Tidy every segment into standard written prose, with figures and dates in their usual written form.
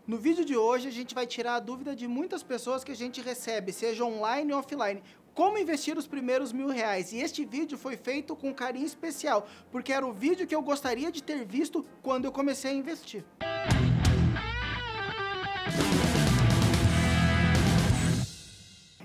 No vídeo de hoje a gente vai tirar a dúvida de muitas pessoas que a gente recebe, seja online ou offline. Como investir os primeiros R$1.000? E este vídeo foi feito com carinho especial, porque era o vídeo que eu gostaria de ter visto quando eu comecei a investir.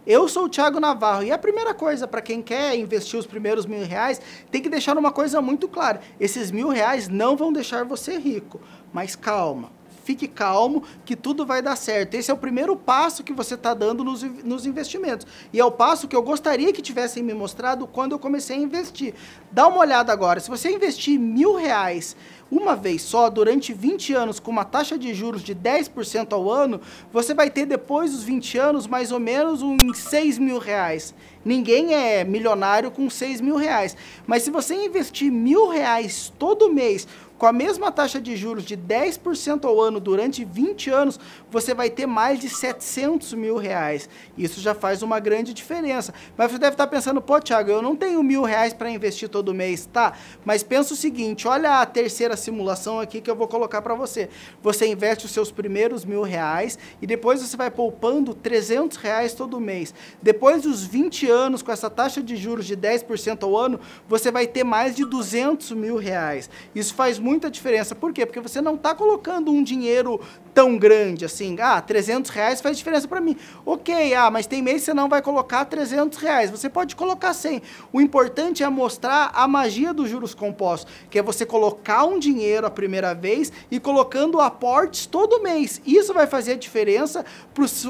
Eu sou o Thiago Navarro e a primeira coisa para quem quer investir os primeiros R$1.000 tem que deixar uma coisa muito clara. Esses R$1.000 não vão deixar você rico, mas calma. Fique calmo que tudo vai dar certo. Esse é o primeiro passo que você está dando nos investimentos. E é o passo que eu gostaria que tivessem me mostrado quando eu comecei a investir. Dá uma olhada agora. Se você investir R$1.000 uma vez só, durante 20 anos, com uma taxa de juros de 10% ao ano, você vai ter depois dos 20 anos mais ou menos uns R$6.000. Ninguém é milionário com R$6.000. Mas se você investir R$1.000 todo mês, com a mesma taxa de juros de 10% ao ano durante 20 anos, você vai ter mais de R$700.000. Isso já faz uma grande diferença. Mas você deve estar pensando, pô, Thiago, eu não tenho R$1.000 para investir todo mês, tá? Mas pensa o seguinte, olha a terceira simulação aqui que eu vou colocar para você. Você investe os seus primeiros R$1.000 e depois você vai poupando R$300 todo mês. Depois dos 20 anos, com essa taxa de juros de 10% ao ano, você vai ter mais de R$200.000. Isso faz muita diferença. Por quê? Porque você não está colocando um dinheiro tão grande assim. Ah, R$300 faz diferença para mim. Ok, mas tem mês que você não vai colocar R$300. Você pode colocar 100. O importante é mostrar a magia dos juros compostos, que é você colocar um dinheiro a primeira vez e colocando aportes todo mês. Isso vai fazer a diferença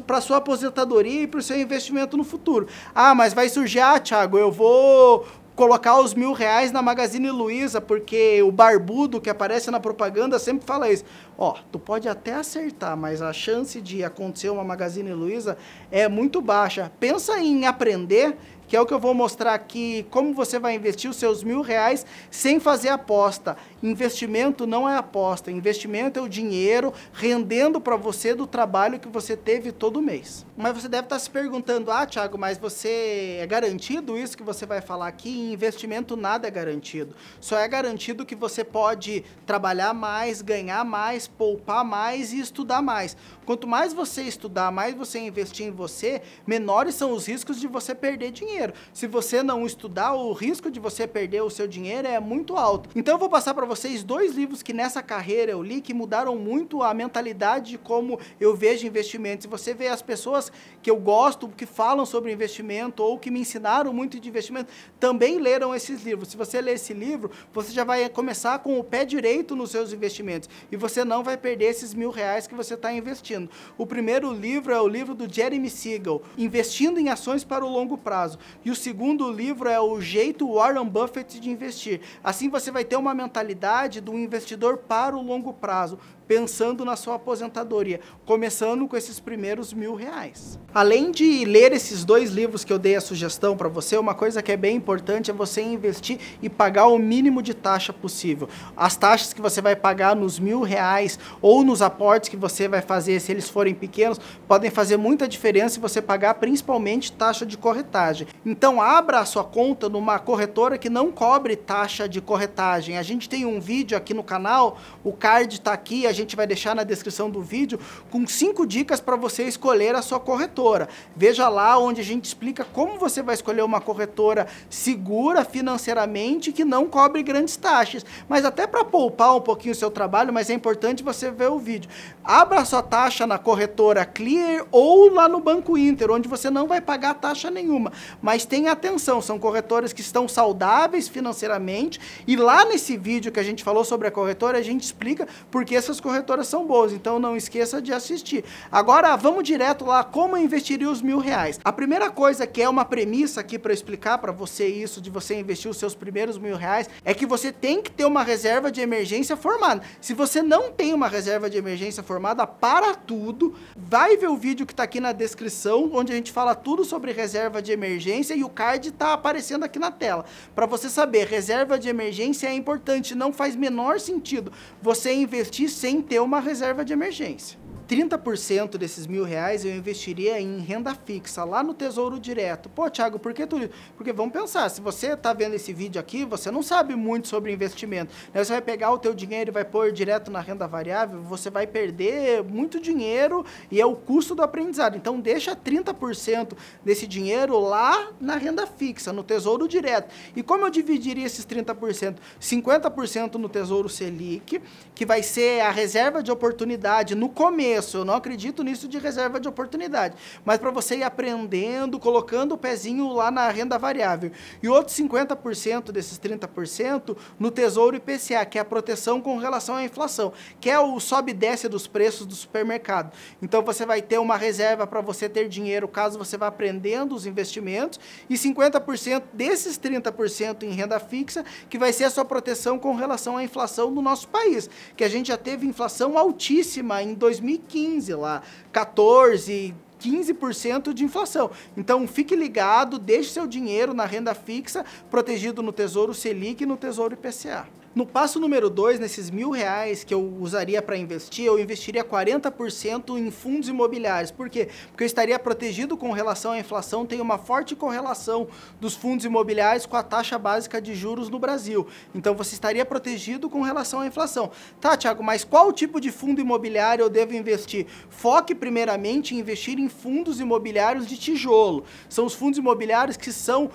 para a sua aposentadoria e para o seu investimento no futuro. Ah, mas vai surgir, Thiago, eu vou colocar os R$1.000 na Magazine Luiza, porque o barbudo que aparece na propaganda sempre fala isso. Ó, tu pode até acertar, mas a chance de acontecer uma Magazine Luiza é muito baixa. Pensa em aprender, que é o que eu vou mostrar aqui, como você vai investir os seus R$1.000 sem fazer aposta. Investimento não é aposta, investimento é o dinheiro rendendo para você do trabalho que você teve todo mês. Mas você deve estar se perguntando, Thiago, mas você é garantido isso que você vai falar aqui? Em investimento nada é garantido. Só é garantido que você pode trabalhar mais, ganhar mais, poupar mais e estudar mais. Quanto mais você estudar, mais você investir em você, menores são os riscos de você perder dinheiro. Se você não estudar, o risco de você perder o seu dinheiro é muito alto. Então eu vou passar para vocês 2 livros que nessa carreira eu li que mudaram muito a mentalidade de como eu vejo investimentos. E você vê as pessoas que eu gosto, que falam sobre investimento ou que me ensinaram muito de investimento, também leram esses livros. Se você ler esse livro, você já vai começar com o pé direito nos seus investimentos e você não vai perder esses R$1.000 que você está investindo. O primeiro livro é o livro do Jeremy Siegel, Investindo em Ações para o Longo Prazo. E o segundo livro é O Jeito Warren Buffett de Investir. Assim você vai ter uma mentalidade do investidor para o longo prazo, pensando na sua aposentadoria, começando com esses primeiros R$1.000. Além de ler esses 2 livros que eu dei a sugestão para você, uma coisa que é bem importante é você investir e pagar o mínimo de taxa possível. As taxas que você vai pagar nos R$1.000 ou nos aportes que você vai fazer, se eles forem pequenos, podem fazer muita diferença se você pagar principalmente taxa de corretagem. Então abra a sua conta numa corretora que não cobre taxa de corretagem. A gente tem um vídeo aqui no canal, o card está aqui, a gente vai deixar na descrição do vídeo com 5 dicas para você escolher a sua corretora. Veja lá onde a gente explica como você vai escolher uma corretora segura financeiramente que não cobre grandes taxas, mas até para poupar um pouquinho o seu trabalho, mas é importante você ver o vídeo. Abra a sua taxa na corretora Clear ou lá no Banco Inter, onde você não vai pagar taxa nenhuma, mas tenha atenção, são corretoras que estão saudáveis financeiramente e lá nesse vídeo que a gente falou sobre a corretora, a gente explica porque essas corretoras são boas, então não esqueça de assistir. Agora vamos direto lá, como eu investiria os R$1.000. A primeira coisa que é uma premissa aqui para explicar para você isso, de você investir os seus primeiros R$1.000, é que você tem que ter uma reserva de emergência formada. Se você não tem uma reserva de emergência formada, para tudo, vai ver o vídeo que está aqui na descrição, onde a gente fala tudo sobre reserva de emergência e o card está aparecendo aqui na tela. Para você saber, reserva de emergência é importante, não faz menor sentido você investir sem ter uma reserva de emergência. 30% desses R$ 1.000 eu investiria em renda fixa, lá no Tesouro Direto. Pô, Thiago, por que tudo isso? Porque vamos pensar, se você está vendo esse vídeo aqui, você não sabe muito sobre investimento. Né? Você vai pegar o teu dinheiro e vai pôr direto na renda variável, você vai perder muito dinheiro e é o custo do aprendizado. Então, deixa 30% desse dinheiro lá na renda fixa, no Tesouro Direto. E como eu dividiria esses 30%? 50% no Tesouro Selic, que vai ser a reserva de oportunidade no começo. Eu não acredito nisso de reserva de oportunidade, mas para você ir aprendendo, colocando o pezinho lá na renda variável. E outros 50% desses 30% no Tesouro IPCA, que é a proteção com relação à inflação, que é o sobe e desce dos preços do supermercado. Então você vai ter uma reserva para você ter dinheiro caso você vá aprendendo os investimentos, e 50% desses 30% em renda fixa, que vai ser a sua proteção com relação à inflação do nosso país, que a gente já teve inflação altíssima em 2015 lá, 14%, 15% de inflação. Então, fique ligado, deixe seu dinheiro na renda fixa, protegido no Tesouro Selic e no Tesouro IPCA. No passo número 2, nesses R$ 1.000 que eu usaria para investir, eu investiria 40% em fundos imobiliários. Por quê? Porque eu estaria protegido com relação à inflação, tem uma forte correlação dos fundos imobiliários com a taxa básica de juros no Brasil. Então, você estaria protegido com relação à inflação. Tá, Thiago, mas qual tipo de fundo imobiliário eu devo investir? Foque primeiramente em investir em fundos imobiliários de tijolo. São os fundos imobiliários que são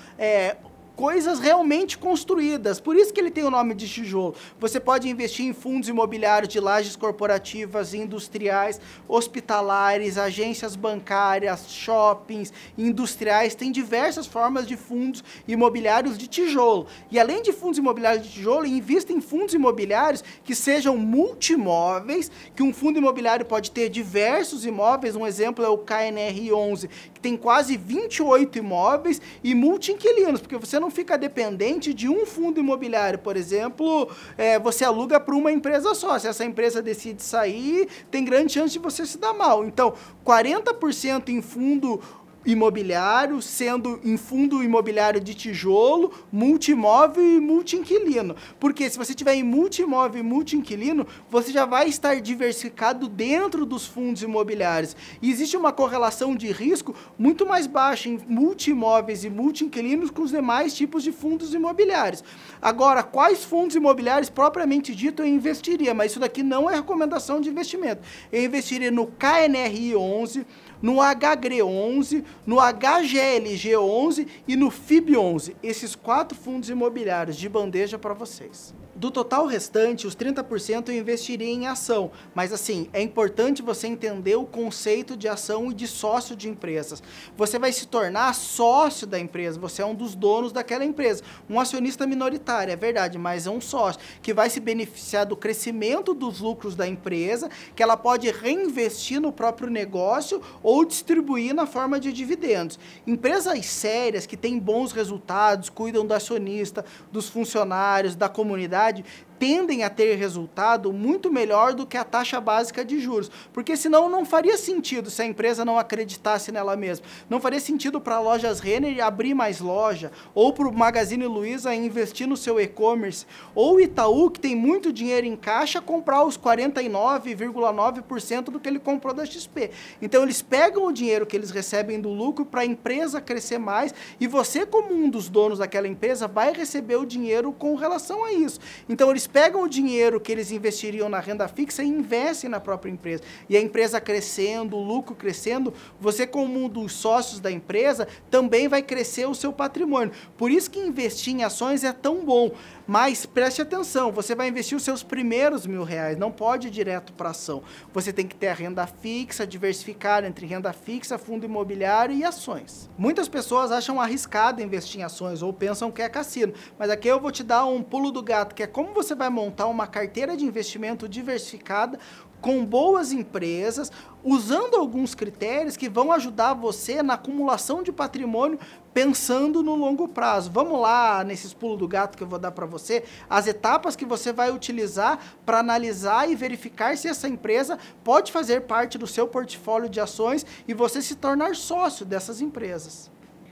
coisas realmente construídas, por isso que ele tem o nome de tijolo. Você pode investir em fundos imobiliários de lajes corporativas, industriais, hospitalares, agências bancárias, shoppings, industriais, tem diversas formas de fundos imobiliários de tijolo. E além de fundos imobiliários de tijolo, invista em fundos imobiliários que sejam multimóveis, que um fundo imobiliário pode ter diversos imóveis, um exemplo é o KNR11, que tem quase 28 imóveis e multi-inquilinos, porque você não fica dependente de um fundo imobiliário. Por exemplo, você aluga para uma empresa só. Se essa empresa decide sair, tem grande chance de você se dar mal. Então, 40% em fundo imobiliário, sendo em fundo imobiliário de tijolo, multimóvel e multi-inquilino. Porque se você tiver em multimóvel e multi-inquilino, você já vai estar diversificado dentro dos fundos imobiliários. E existe uma correlação de risco muito mais baixa em multimóveis e multi-inquilinos com os demais tipos de fundos imobiliários. Agora, quais fundos imobiliários propriamente dito eu investiria? Mas isso daqui não é recomendação de investimento. Eu investiria no KNR11, no HGRE11, no HGLG11 e no FIB11. Esses 4 fundos imobiliários de bandeja para vocês. Do total restante, os 30% eu investiria em ação. Mas assim, é importante você entender o conceito de ação e de sócio de empresas. Você vai se tornar sócio da empresa, você é um dos donos daquela empresa. Um acionista minoritário, é verdade, mas é um sócio que vai se beneficiar do crescimento dos lucros da empresa, que ela pode reinvestir no próprio negócio ou distribuir na forma de dividendos. Empresas sérias que têm bons resultados, cuidam do acionista, dos funcionários, da comunidade, tendem a ter resultado muito melhor do que a taxa básica de juros, porque senão não faria sentido se a empresa não acreditasse nela mesma. Não faria sentido para a Lojas Renner abrir mais loja, ou para o Magazine Luiza investir no seu e-commerce, ou o Itaú, que tem muito dinheiro em caixa, comprar os 49,9% do que ele comprou da XP. Então eles pegam o dinheiro que eles recebem do lucro para a empresa crescer mais, e você, como um dos donos daquela empresa, vai receber o dinheiro com relação a isso. Então eles pegam o dinheiro que eles investiriam na renda fixa e investem na própria empresa. E a empresa crescendo, o lucro crescendo, você, como um dos sócios da empresa, também vai crescer o seu patrimônio. Por isso que investir em ações é tão bom. Mas preste atenção, você vai investir os seus primeiros R$ 1.000, não pode ir direto para ação. Você tem que ter a renda fixa, diversificar entre renda fixa, fundo imobiliário e ações. Muitas pessoas acham arriscado investir em ações ou pensam que é cassino, mas aqui eu vou te dar um pulo do gato, que é como você vai montar uma carteira de investimento diversificada com boas empresas, usando alguns critérios que vão ajudar você na acumulação de patrimônio, pensando no longo prazo. Vamos lá nesses pulos do gato que eu vou dar para você, as etapas que você vai utilizar para analisar e verificar se essa empresa pode fazer parte do seu portfólio de ações e você se tornar sócio dessas empresas.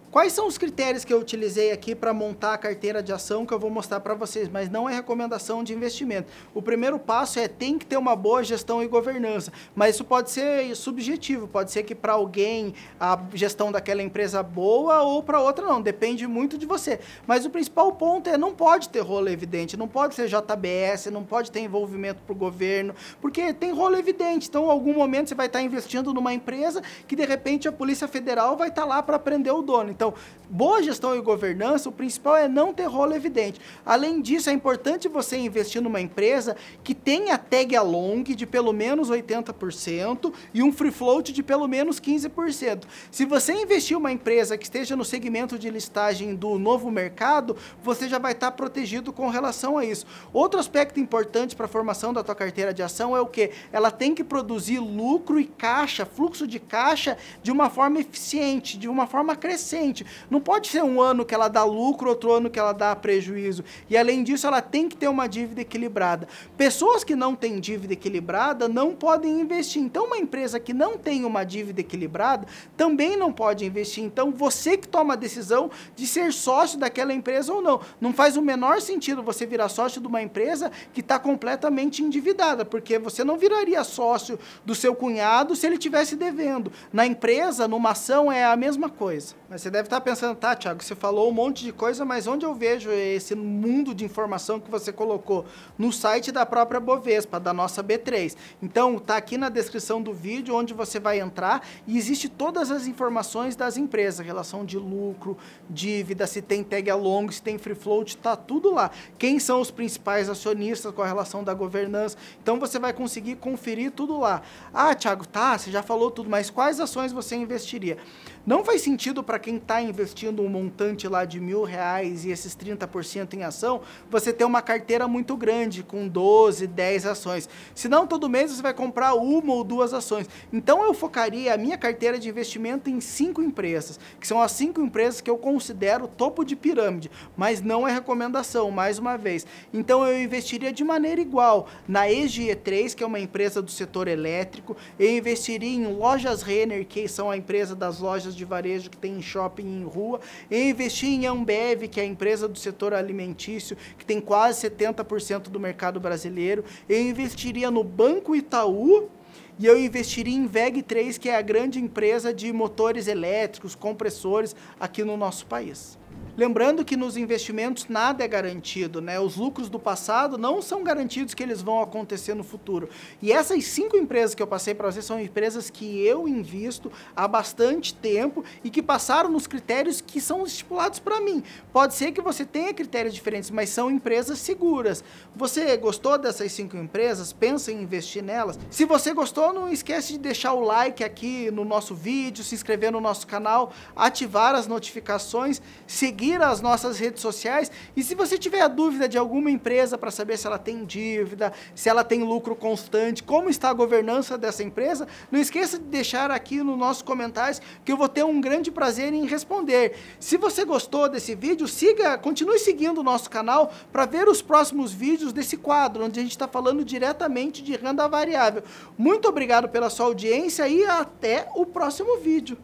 Quais são os critérios que eu utilizei aqui para montar a carteira de ação que eu vou mostrar para vocês, mas não é recomendação de investimento. O primeiro passo tem que ter uma boa gestão e governança, mas isso pode ser subjetivo, pode ser que para alguém a gestão daquela empresa boa ou para outra não, depende muito de você. Mas o principal ponto não pode ter rolo evidente, não pode ser JBS, não pode ter envolvimento para o governo, porque tem rolo evidente, então em algum momento você vai estar investindo numa empresa que de repente a Polícia Federal vai estar lá para prender o dono. Então, boa gestão e governança, o principal é não ter rolo evidente. Além disso, é importante você investir numa empresa que tenha tag along de pelo menos 80% e um free float de pelo menos 15%. Se você investir em uma empresa que esteja no segmento de listagem do novo mercado, você já vai estar protegido com relação a isso. Outro aspecto importante para a formação da tua carteira de ação é o quê? Ela tem que produzir lucro e caixa, fluxo de caixa de uma forma eficiente, de uma forma crescente. Não pode ser um ano que ela dá lucro, outro ano que ela dá prejuízo. E além disso, ela tem que ter uma dívida equilibrada. Pessoas que não têm dívida equilibrada não podem investir. Então, uma empresa que não tem uma dívida equilibrada também não pode investir. Então, você que toma a decisão de ser sócio daquela empresa ou não. Não faz o menor sentido você virar sócio de uma empresa que está completamente endividada, porque você não viraria sócio do seu cunhado se ele estivesse devendo. Na empresa, numa ação, é a mesma coisa. Mas você deve estar pensando, tá, Thiago, você falou um monte de coisa, mas onde eu vejo esse mundo de informação que você colocou? No site da própria Bovespa, da nossa B3. Então, tá aqui na descrição do vídeo onde você vai entrar e existe todas as informações das empresas, relação de lucro, dívida, se tem tag along, se tem free float, tá tudo lá. Quem são os principais acionistas com a relação da governança? Então, você vai conseguir conferir tudo lá. Ah, Thiago, tá, você já falou tudo, mas quais ações você investiria? Não faz sentido para quem está investindo um montante lá de R$1.000 e esses 30% em ação, você ter uma carteira muito grande, com 12, 10 ações. Senão, todo mês você vai comprar uma ou duas ações. Então, eu focaria a minha carteira de investimento em 5 empresas, que são as 5 empresas que eu considero topo de pirâmide, mas não é recomendação, mais uma vez. Então, eu investiria de maneira igual na EGE3, que é uma empresa do setor elétrico, eu investiria em Lojas Renner, que são a empresa das lojas de varejo que tem em shopping e em rua, e investir em Ambev, que é a empresa do setor alimentício, que tem quase 70% do mercado brasileiro, eu investiria no Banco Itaú, e eu investiria em VEG3, que é a grande empresa de motores elétricos, compressores aqui no nosso país. Lembrando que nos investimentos nada é garantido, né? Os lucros do passado não são garantidos que eles vão acontecer no futuro. E essas 5 empresas que eu passei para vocês são empresas que eu invisto há bastante tempo e que passaram nos critérios que são estipulados para mim. Pode ser que você tenha critérios diferentes, mas são empresas seguras. Você gostou dessas 5 empresas? Pensa em investir nelas? Se você gostou, não esquece de deixar o like aqui no nosso vídeo, se inscrever no nosso canal, ativar as notificações, seguir as nossas redes sociais, e se você tiver a dúvida de alguma empresa para saber se ela tem dívida, se ela tem lucro constante, como está a governança dessa empresa, não esqueça de deixar aqui nos nossos comentários que eu vou ter um grande prazer em responder. Se você gostou desse vídeo, continue seguindo o nosso canal para ver os próximos vídeos desse quadro, onde a gente está falando diretamente de renda variável. Muito obrigado pela sua audiência e até o próximo vídeo.